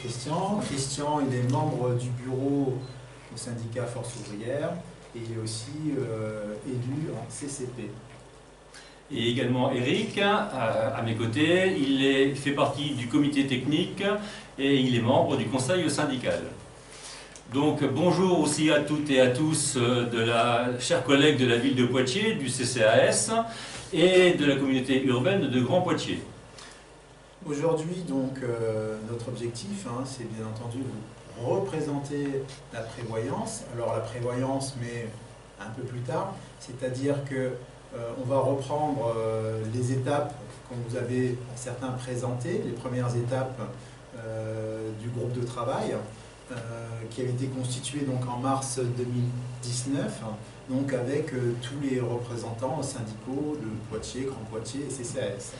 Christian. Christian, il est membre du bureau au syndicat Force Ouvrière et il est aussi élu en CCP. Et également Eric, à mes côtés, il fait partie du comité technique et il est membre du conseil syndical. Donc bonjour aussi à toutes et à tous chers collègues de la ville de Poitiers, du CCAS et de la communauté urbaine de Grand Poitiers. Aujourd'hui, donc, notre objectif, c'est bien entendu vous représenter la prévoyance. Alors la prévoyance, mais un peu plus tard, c'est-à-dire que on va reprendre les étapes qu'on vous avez certains présentées, les premières étapes du groupe de travail qui avait été constitué donc en mars 2019, donc avec tous les représentants syndicaux de Poitiers, Grand Poitiers et CCAS.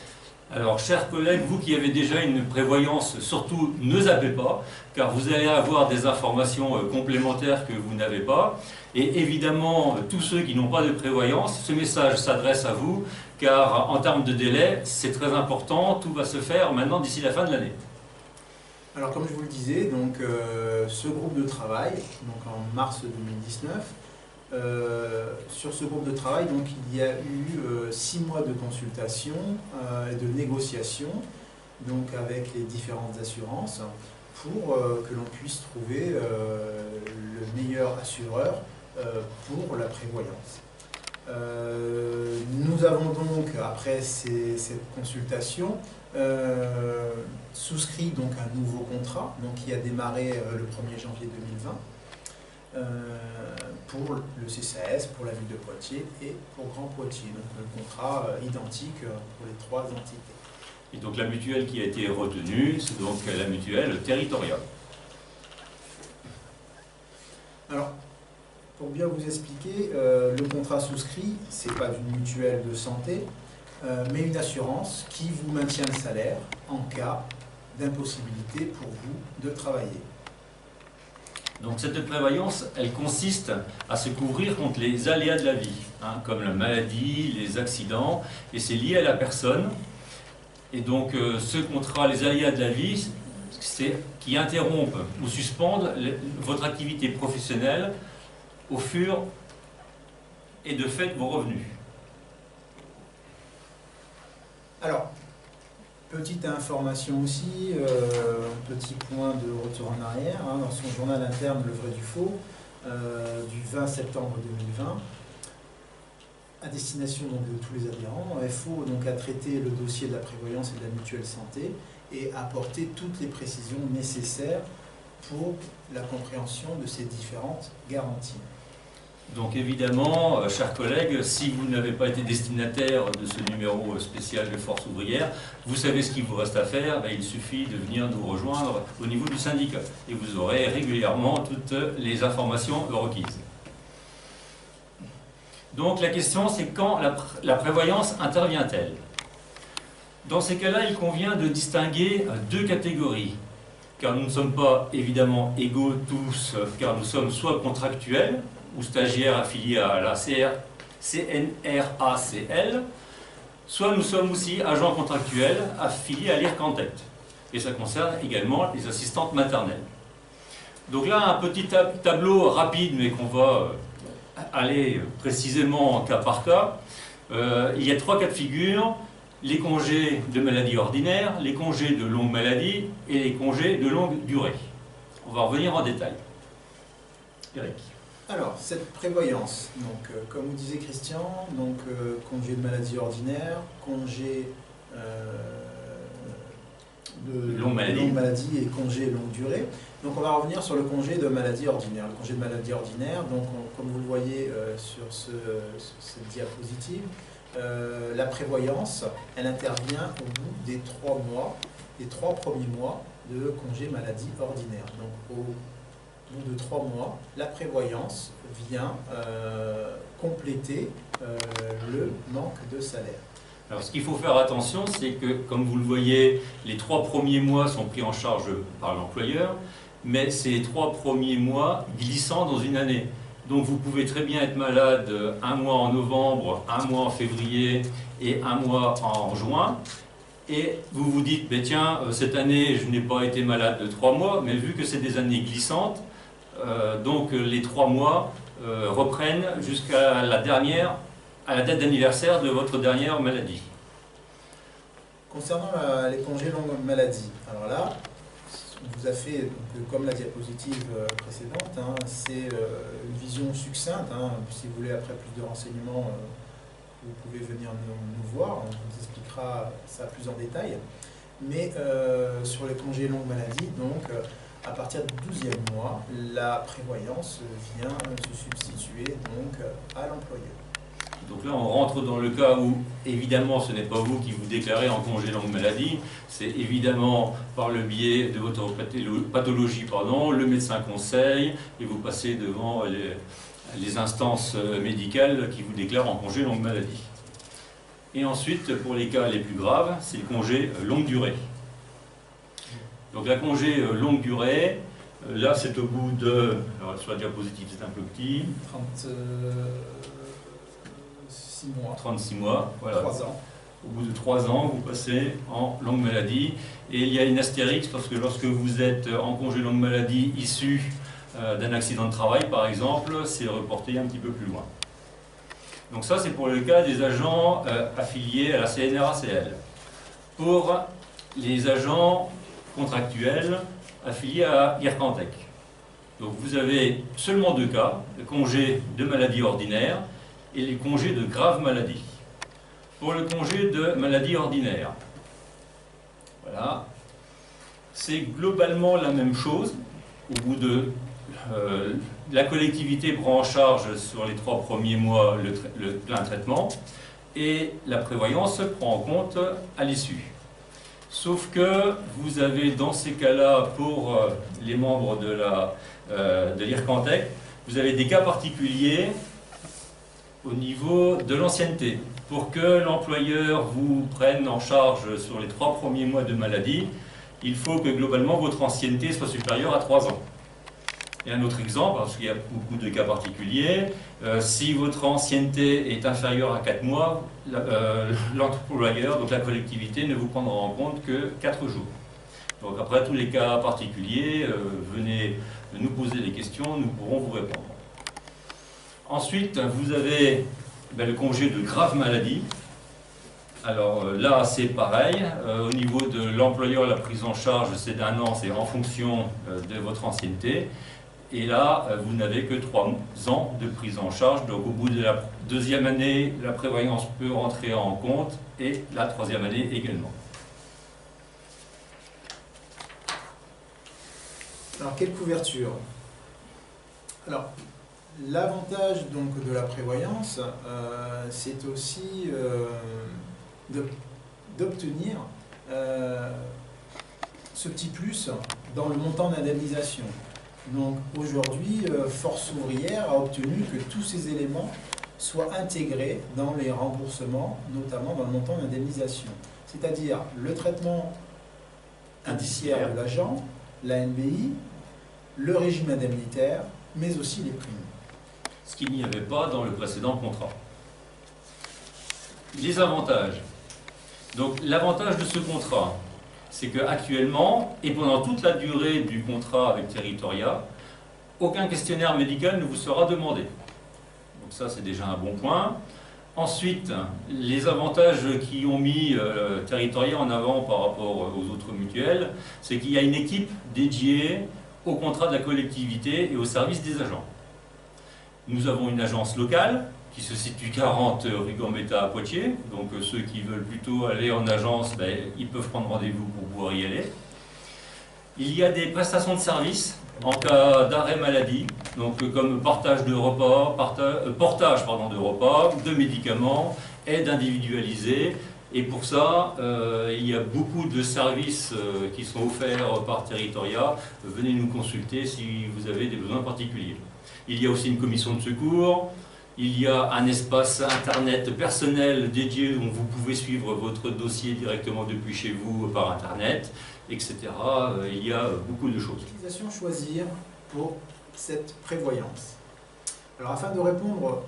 Alors, chers collègues, vous qui avez déjà une prévoyance, surtout ne zappez pas, car vous allez avoir des informations complémentaires que vous n'avez pas. Et évidemment, tous ceux qui n'ont pas de prévoyance, ce message s'adresse à vous, car en termes de délai, c'est très important, tout va se faire maintenant d'ici la fin de l'année. Alors, comme je vous le disais, donc, ce groupe de travail, donc en mars 2019, sur ce groupe de travail, donc, il y a eu 6 mois de consultation et de négociation donc, avec les différentes assurances pour que l'on puisse trouver le meilleur assureur pour la prévoyance. Nous avons donc, après cette consultation, souscrit donc un nouveau contrat donc, qui a démarré le 1er janvier 2020. Pour le CCAS, pour la ville de Poitiers et pour Grand Poitiers. Donc un contrat identique pour les 3 entités. Et donc la mutuelle qui a été retenue, c'est donc la mutuelle territoriale. Alors, pour bien vous expliquer, le contrat souscrit, ce n'est pas une mutuelle de santé, mais une assurance qui vous maintient le salaire en cas d'impossibilité pour vous de travailler. Donc cette prévoyance, elle consiste à se couvrir contre les aléas de la vie, comme la maladie, les accidents, et c'est lié à la personne. Et donc ce contrat, les aléas de la vie, c'est qui interrompent ou suspendent votre activité professionnelle au fur et de fait vos revenus. Alors, petite information aussi, petit point de retour en arrière, dans son journal interne Le Vrai du Faux, du 20 septembre 2020, à destination donc, de tous les adhérents, FO donc, a traité le dossier de la prévoyance et de la mutuelle santé et a apporté toutes les précisions nécessaires pour la compréhension de ces différentes garanties. Donc évidemment, chers collègues, si vous n'avez pas été destinataire de ce numéro spécial de Force Ouvrière, vous savez ce qu'il vous reste à faire, il suffit de venir nous rejoindre au niveau du syndicat et vous aurez régulièrement toutes les informations requises. Donc la question c'est quand la prévoyance intervient-elle? Dans ces cas-là, il convient de distinguer 2 catégories, car nous ne sommes pas évidemment égaux tous, car nous sommes soit contractuels, ou stagiaires affiliés à la CNRACL, soit nous sommes aussi agents contractuels affiliés à l'IRCANTET. Et ça concerne également les assistantes maternelles. Donc là, un petit tableau rapide, mais qu'on va aller précisément cas par cas. Il y a 3 cas de figure: les congés de maladie ordinaire, les congés de longue maladie et les congés de longue durée. On va revenir en détail. Eric. Alors, cette prévoyance, donc, comme vous disait Christian, donc, congé de maladie ordinaire, congé de longue maladie et congé longue durée. Donc on va revenir sur le congé de maladie ordinaire. Le congé de maladie ordinaire, donc comme vous le voyez sur cette diapositive, la prévoyance, elle intervient au bout des 3 mois, les 3 premiers mois de congé maladie ordinaire. Donc au bout de 3 mois, la prévoyance vient compléter le manque de salaire. Alors ce qu'il faut faire attention, c'est que, comme vous le voyez, les 3 premiers mois sont pris en charge par l'employeur, mais ces 3 premiers mois glissant dans une année. Donc vous pouvez très bien être malade 1 mois en novembre, 1 mois en février et 1 mois en juin, et vous vous dites, ben tiens, cette année je n'ai pas été malade de 3 mois, mais vu que c'est des années glissantes, donc les 3 mois reprennent jusqu'à la dernière, à la date d'anniversaire de votre dernière maladie. Concernant les congés longue maladie, alors là, on vous a fait, donc, comme la diapositive précédente, hein, c'est une vision succincte. Hein, si vous voulez après plus de renseignements, vous pouvez venir nous voir, on vous expliquera ça plus en détail. Mais sur les congés longue maladie, donc à partir du 12e mois, la prévoyance vient se substituer donc à l'employeur. Donc là, on rentre dans le cas où, évidemment, ce n'est pas vous qui vous déclarez en congé longue maladie, c'est évidemment par le biais de votre pathologie, le médecin conseille, et vous passez devant les instances médicales qui vous déclarent en congé longue maladie. Et ensuite, pour les cas les plus graves, c'est le congé longue durée. Donc la congé longue durée, là c'est au bout de, alors sur la diapositive c'est un peu petit, 36 mois, voilà. 3 ans. Au bout de 3 ans, vous passez en longue maladie. Et il y a une astérix parce que lorsque vous êtes en congé longue maladie issu d'un accident de travail, par exemple, c'est reporté un petit peu plus loin. Donc ça, c'est pour le cas des agents affiliés à la CNRACL. Pour les agents contractuels affiliés à Ircantec. Donc vous avez seulement 2 cas, le congé de maladie ordinaire et les congés de grave maladie. Pour le congé de maladie ordinaire, voilà, c'est globalement la même chose. Au bout de la collectivité prend en charge sur les 3 premiers mois le plein traitement et la prévoyance prend en compte à l'issue. Sauf que vous avez dans ces cas-là, pour les membres de l'Ircantec, vous avez des cas particuliers au niveau de l'ancienneté. Pour que l'employeur vous prenne en charge sur les 3 premiers mois de maladie, il faut que globalement votre ancienneté soit supérieure à 3 ans. Et un autre exemple, parce qu'il y a beaucoup de cas particuliers, si votre ancienneté est inférieure à 4 mois, l'employeur, donc la collectivité, ne vous prendra en compte que 4 jours. Donc après tous les cas particuliers, venez nous poser des questions, nous pourrons vous répondre. Ensuite, vous avez le congé de grave maladie. Alors là, c'est pareil. Au niveau de l'employeur, la prise en charge, c'est d'1 an, c'est en fonction de votre ancienneté. Et là, vous n'avez que 3 ans de prise en charge. Donc au bout de la 2e année, la prévoyance peut rentrer en compte et la 3e année également. Alors, quelle couverture? Alors, l'avantage donc de la prévoyance, c'est aussi d'obtenir ce petit plus dans le montant d'indemnisation. Donc aujourd'hui, Force Ouvrière a obtenu que tous ces éléments soient intégrés dans les remboursements, notamment dans le montant d'indemnisation. C'est-à-dire le traitement indiciaire de l'agent, la NBI, le régime indemnitaire, mais aussi les primes. Ce qu'il n'y avait pas dans le précédent contrat. Les avantages. Donc l'avantage de ce contrat, c'est qu'actuellement, et pendant toute la durée du contrat avec Territoria, aucun questionnaire médical ne vous sera demandé. Donc ça, c'est déjà un bon point. Ensuite, les avantages qui ont mis Territoria en avant par rapport aux autres mutuelles, c'est qu'il y a une équipe dédiée au contrat de la collectivité et au service des agents. Nous avons une agence locale qui se situe 40 rue Gambetta à Poitiers. Donc ceux qui veulent plutôt aller en agence, ils peuvent prendre rendez-vous pour pouvoir y aller. Il y a des prestations de services en cas d'arrêt maladie, donc comme partage de repas, portage de repas, de médicaments, aide individualisée. Et pour ça, il y a beaucoup de services qui sont offerts par Territoria. Venez nous consulter si vous avez des besoins particuliers. Il y a aussi une commission de secours. Il y a un espace internet personnel dédié où vous pouvez suivre votre dossier directement depuis chez vous par internet, etc. Il y a beaucoup de choses. L'utilisation choisir pour cette prévoyance. Alors afin de répondre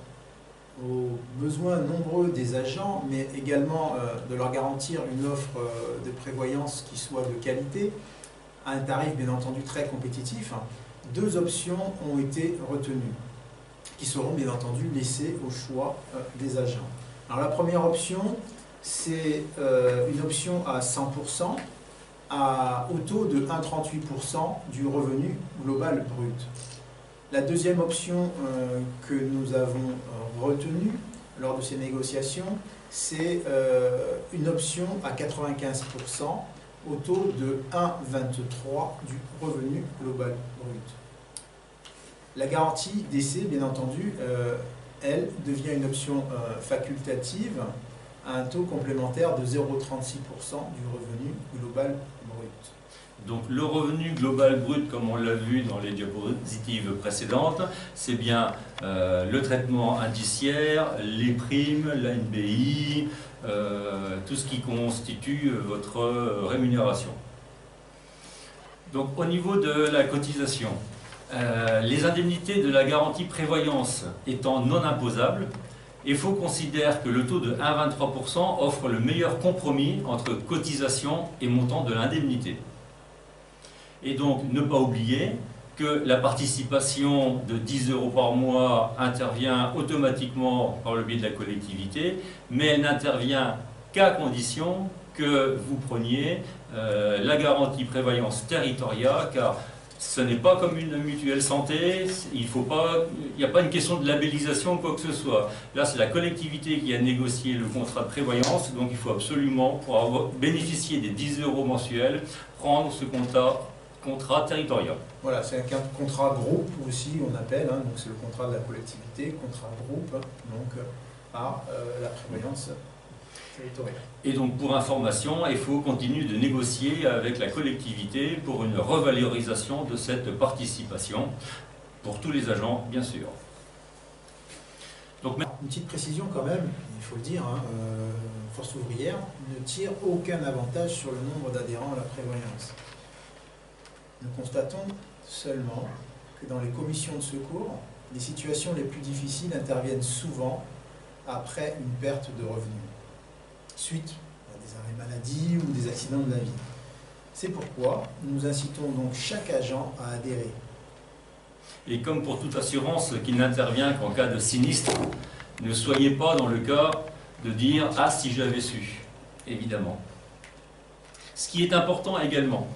aux besoins nombreux des agents, mais également de leur garantir une offre de prévoyance qui soit de qualité, à un tarif bien entendu très compétitif, deux options ont été retenues, qui seront bien entendu laissées au choix des agents. Alors la première option, c'est une option à 100%, au taux de 1,38% du revenu global brut. La deuxième option que nous avons retenue lors de ces négociations, c'est une option à 95% au taux de 1,23 du revenu global brut. La garantie d'essai, bien entendu, elle devient une option facultative à un taux complémentaire de 0,36% du revenu global brut. Donc le revenu global brut, comme on l'a vu dans les diapositives précédentes, c'est bien le traitement indiciaire, les primes, l'ANBI, tout ce qui constitue votre rémunération. Donc au niveau de la cotisation, les indemnités de la garantie prévoyance étant non imposables, EFO considère que le taux de 1,23% offre le meilleur compromis entre cotisation et montant de l'indemnité. Et donc, ne pas oublier que la participation de 10 € par mois intervient automatiquement par le biais de la collectivité, mais elle n'intervient qu'à condition que vous preniez la garantie prévoyance territoriale, car ce n'est pas comme une mutuelle santé, il n'y a pas une question de labellisation ou quoi que ce soit. Là, c'est la collectivité qui a négocié le contrat de prévoyance, donc il faut absolument, pour bénéficier des 10 € mensuels, prendre ce contrat territorial. Voilà, c'est un contrat groupe aussi, on appelle, hein, donc c'est le contrat de la collectivité, contrat groupe, donc à la prévoyance territoriale. Et donc pour information, il faut continuer de négocier avec la collectivité pour une revalorisation de cette participation, pour tous les agents, bien sûr. Donc, une petite précision quand même, il faut le dire, hein, Force ouvrière ne tire aucun avantage sur le nombre d'adhérents à la prévoyance. Nous constatons seulement que dans les commissions de secours, les situations les plus difficiles interviennent souvent après une perte de revenus, suite à des arrêts maladie ou des accidents de la vie. C'est pourquoi nous incitons donc chaque agent à adhérer. Et comme pour toute assurance qui n'intervient qu'en cas de sinistre, ne soyez pas dans le cas de dire « Ah, si j'avais su », évidemment. Ce qui est important également,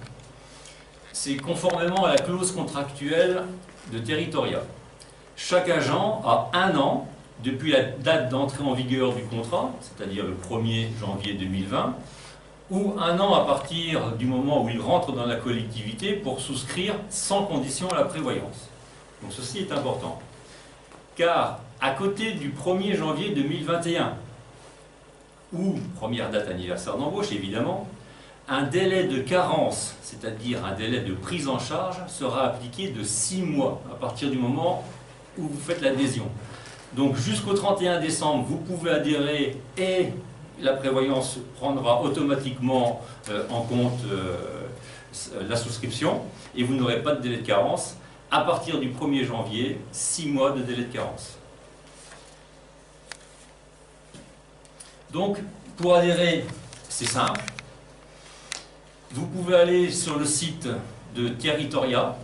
c'est conformément à la clause contractuelle de territoriat. Chaque agent a 1 an depuis la date d'entrée en vigueur du contrat, c'est-à-dire le 1er janvier 2020, ou 1 an à partir du moment où il rentre dans la collectivité pour souscrire sans condition à la prévoyance. Donc ceci est important. Car à côté du 1er janvier 2021, ou première date anniversaire d'embauche évidemment, un délai de carence, c'est-à-dire un délai de prise en charge, sera appliqué de 6 mois à partir du moment où vous faites l'adhésion. Donc jusqu'au 31 décembre, vous pouvez adhérer et la prévoyance prendra automatiquement en compte la souscription et vous n'aurez pas de délai de carence. À partir du 1er janvier, 6 mois de délai de carence. Donc, pour adhérer, c'est simple. Vous pouvez aller sur le site de Territoria.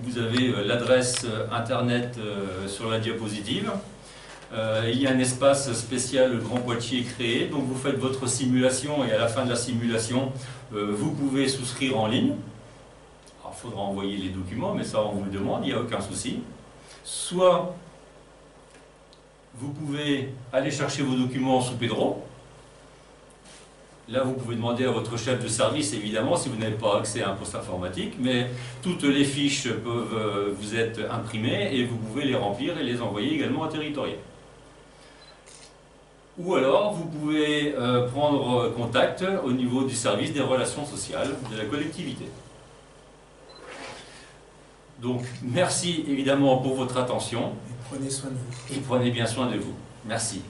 Vous avez l'adresse internet sur la diapositive. Il y a un espace spécial Grand Poitiers créé. Donc, vous faites votre simulation et à la fin de la simulation, vous pouvez souscrire en ligne. Alors, il faudra envoyer les documents, mais ça, on vous le demande, il n'y a aucun souci. Soit, vous pouvez aller chercher vos documents sous Pedro. Là, vous pouvez demander à votre chef de service, évidemment, si vous n'avez pas accès à un poste informatique, mais toutes les fiches peuvent vous être imprimées et vous pouvez les remplir et les envoyer également à Territoria. Ou alors, vous pouvez prendre contact au niveau du service des relations sociales de la collectivité. Donc, merci évidemment pour votre attention. Et prenez soin de vous. Et prenez bien soin de vous. Merci.